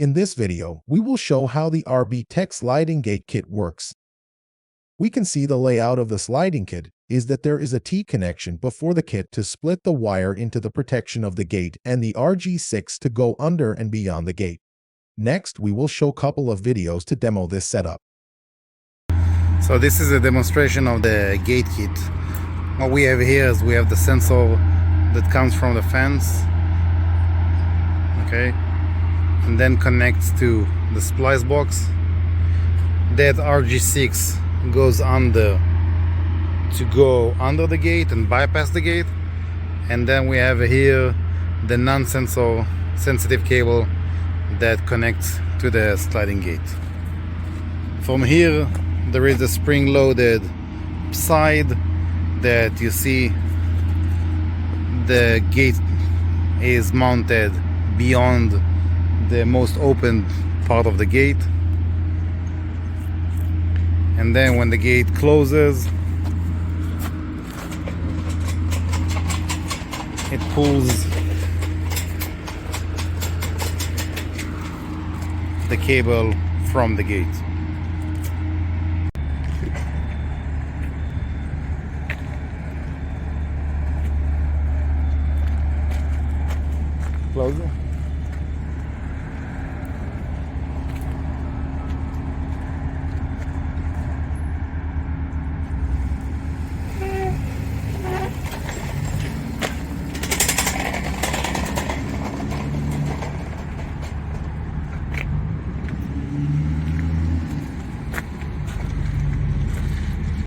In this video, we will show how the RBtec Sliding Kit works. We can see the layout of the sliding kit is that there is a T connection before the kit to split the wire into the protection of the gate and the RG6 to go under and beyond the gate. Next, we will show a couple of videos to demo this setup. So this is a demonstration of the gate kit. What we have here is we have the sensor that comes from the fence, okay, and then connects to the splice box. That RG6 goes under to go under the gate and bypass the gate, and then we have here the non-sensor sensitive cable that connects to the sliding gate. From here there is a spring-loaded side that you see the gate is mounted beyond the most open part of the gate, and then when the gate closes it pulls the cable from the gate. Close it.